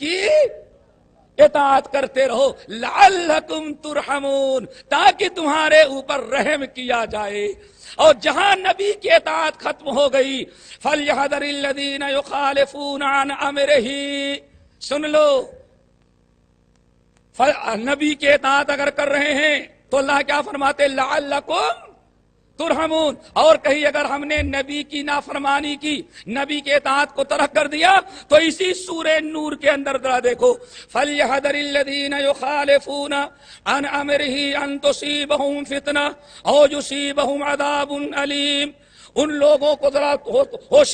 کی اطاعت کرتے رہو لعلکم ترحمون، تاکہ تمہارے اوپر رحم کیا جائے۔ اور جہاں نبی کی اطاعت ختم ہو گئی، فَلْيَحْذَرِ الَّذِينَ يُخَالِفُونَ عَنْ أَمْرِهِ، سن لو، نبی کی اطاعت اگر کر رہے ہیں تو اللہ کیا فرماتے؟ لعلکم ترحمون۔ اور کہیں اگر ہم نے نبی کی نافرمانی کی، نبی کے اطاعت کو ترک کر دیا، تو اسی سورہ نور کے اندر ذرا دیکھو، فَلْيَحْذَرِ الَّذِينَ يُخَالِفُونَ عَنْ أَمْرِهِ أَن تُصِيبَهُمْ فِتْنَةٌ أَوْ يُصِيبَهُمْ عَذَابٌ أَلِيمٌ۔ ان لوگوں کو ذرا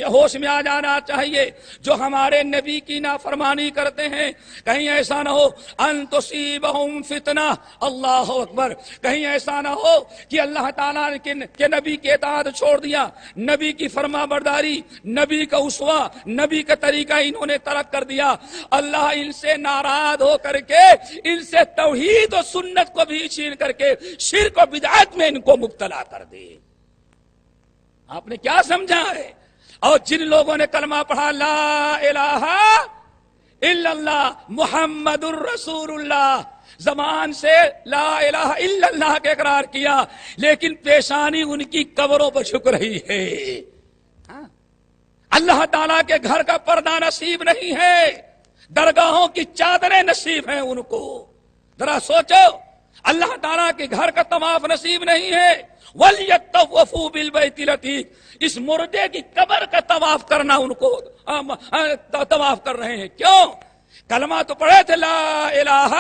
ہوش میں آ جانا چاہیے جو ہمارے نبی کی نافرمانی کرتے ہیں، کہیں ایسا نہ ہو ان تصیبہم فتنہ، اللہ اکبر، کہیں ایسا نہ ہو کہ اللہ تعالیٰ کے نبی کی اطاعت چھوڑ دیا، نبی کی فرما برداری، نبی کا اسوہ، نبی کا طریقہ انہوں نے ترک کر دیا، اللہ ان سے ناراض ہو کر کے ان سے توحید و سنت کو بھی چھین کر کے شرک و بدعت میں ان کو مبتلا کر دے۔ آپ نے کیا سمجھا ہے؟ اور جن لوگوں نے کلمہ پڑھا لا الہ الا اللہ محمد الرسول اللہ، زبان سے لا الہ الا اللہ کے اقرار کیا، لیکن پیشانی ان کی قبروں پر جھک رہی ہے۔ اللہ تعالیٰ کے گھر کا پردہ نصیب نہیں ہے، درگاہوں کی چادریں نصیب ہیں ان کو۔ ذرا سوچو، اللہ تعالیٰ کے گھر کا طواف نصیب نہیں ہے، وَلْيَطَّوَّفُوا بِالْبَيْتِ الْعَتِيقِ، اس مردے کی قبر کا طواف کرنا ان کو طواف کر رہے ہیں۔ کیوں؟ کلمہ تو پڑھے تھے لا الہ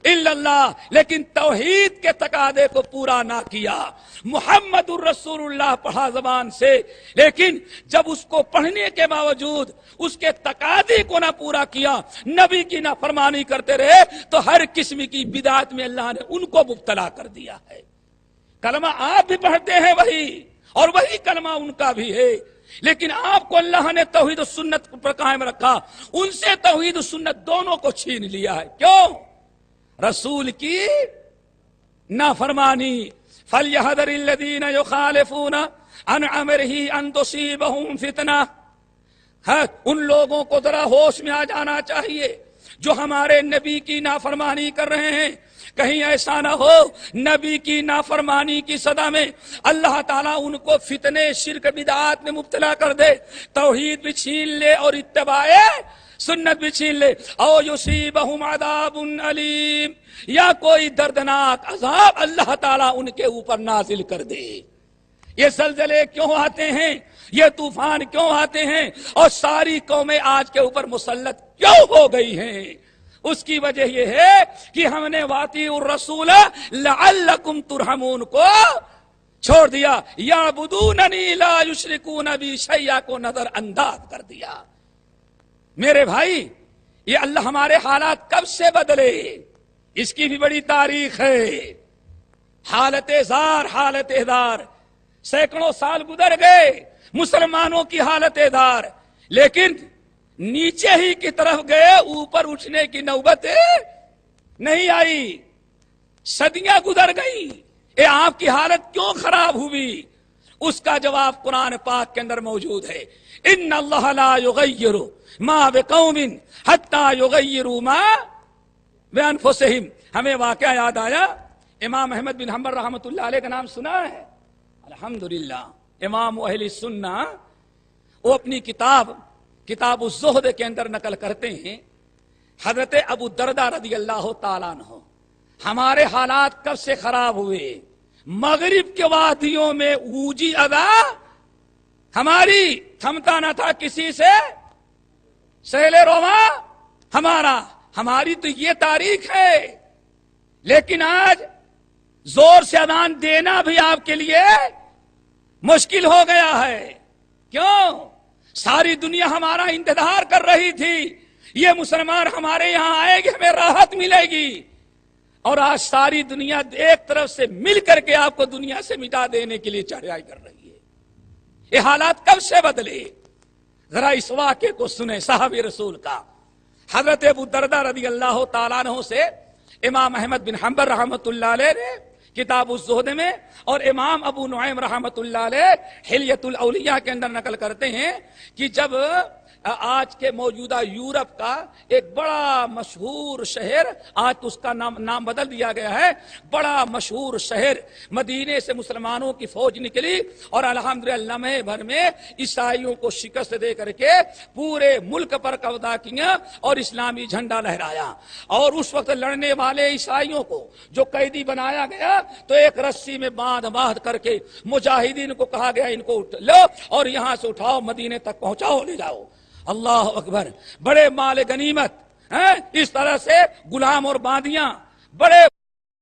الا اللہ، لیکن توحید کے تقاضے کو پورا نہ کیا۔ محمد الرسول اللہ پڑھا زبان سے، لیکن جب اس کو پڑھنے کے باوجود اس کے تقاضے کو نہ پورا کیا، نبی کی نافرمانی کرتے رہے، تو ہر قسم کی بدعت میں اللہ نے ان کو مبتلا کر دیا ہے۔ کلمہ آپ بھی پڑھتے ہیں وہی، اور وہی کلمہ ان کا بھی ہے، لیکن آپ کو اللہ نے توحید و سنت پر قائم رکھا، ان سے توحید و سنت دونوں کو چھین لیا ہے۔ کیوں؟ رسول کی نافرمانی۔ فَلْيَحْذَرِ الَّذِينَ يُخَالِفُونَ عَنْ أَمْرِهِ أَن تُصِيبَهُمْ فِتْنَةٌ، ان لوگوں کو ذرا ہوش میں آ جانا چاہیے جو ہمارے نبی کی نافرمانی کر رہے ہیں، کہیں ایسا نہ ہو نبی کی نافرمانی کی صدا میں اللہ تعالیٰ ان کو فتنے شرک بدعات میں مبتلا کر دے، توحید بھی چھین لے اور اتباع سنت بھی چھین لے، او یصیبہم عذاب علیم، یا کوئی دردناک عذاب اللہ تعالیٰ ان کے اوپر نازل کر دے۔ یہ زلزلے کیوں آتے ہیں؟ یہ طوفان کیوں آتے ہیں؟ اور ساری قومیں آج کے اوپر مسلط کیوں ہو گئی ہیں؟ اس کی وجہ یہ ہے کہ ہم نے واطیعوا الرسول لعلکم ترحمون کو چھوڑ دیا، یعبدوننی لا یشرکون بی شیئا کو نظر انداز کر دیا۔ میرے بھائی، یہ اللہ ہمارے حالات کب سے بدلے، اس کی بھی بڑی تاریخ ہے۔ حالت زار، حالت دار، سینکڑوں سال گزر گئے، مسلمانوں کی حالت دار، لیکن نیچے ہی کی طرف گئے، اوپر اٹھنے کی نوبت نہیں آئی۔ صدیاں گزر گئی، آپ کی حالت کیوں خراب ہوئی؟ اس کا جواب قرآن پاک کے اندر موجود ہے۔ ان اللہ لا یغیر ما بقوم حتی یغیروا ما بانفسہم۔ ہمیں واقعہ یاد آیا، امام احمد بن حنبل رحمۃ اللہ علیہ کا نام سنا ہے؟ الحمدللہ، امام اہل سنہ، وہ اپنی کتاب الزہد کے اندر نقل کرتے ہیں، حضرت ابو دردہ رضی اللہ تعالیٰ عنہ، ہمارے حالات کب سے خراب ہوئے؟ مغرب کے وادیوں میں اونچی ادا ہماری تھمتا نہ تھا کسی سے، سیل رواں ہماری تو یہ تاریخ ہے، لیکن آج زور سے اذان دینا بھی آپ کے لیے مشکل ہو گیا ہے۔ کیوں؟ ساری دنیا ہمارا انتظار کر رہی تھی، یہ مسلمان ہمارے یہاں آئے گی، ہمیں راحت ملے گی، اور آج ساری دنیا ایک طرف سے مل کر کے آپ کو دنیا سے مٹا دینے کے لیے چڑھائی کر رہی ہے۔ یہ حالات کب سے بدلے؟ ذرا اس واقعے کو سنیں صحابی رسول کا۔ حضرت ابو دردہ رضی اللہ تعالیٰ عنہ سے امام احمد بن حنبل رحمۃ اللہ علیہ نے کتاب الزہد میں، اور امام ابو نعیم رحمۃ اللہ علیہ حلیۃ الاولیاء کے اندر نقل کرتے ہیں کہ جب آج کے موجودہ یورپ کا ایک بڑا مشہور شہر، آج تو اس کا نام بدل دیا گیا ہے، بڑا مشہور شہر مدینے سے مسلمانوں کی فوج نکلی اور الحمدللہ لمحے بھر میں عیسائیوں کو شکست دے کر کے پورے ملک پر قبضہ کیا اور اسلامی جھنڈا لہرایا. اور اس وقت لڑنے والے عیسائیوں کو جو قیدی بنایا گیا تو ایک رسی میں باندھ کر کے مجاہدین کو کہا گیا ان کو لو اور یہاں سے اٹھاؤ، مدینے تک پہنچاؤ، لے جاؤ. اللہ اکبر. بڑے مال غنیمت، اس طرح سے غلام اور باندیاں، بڑے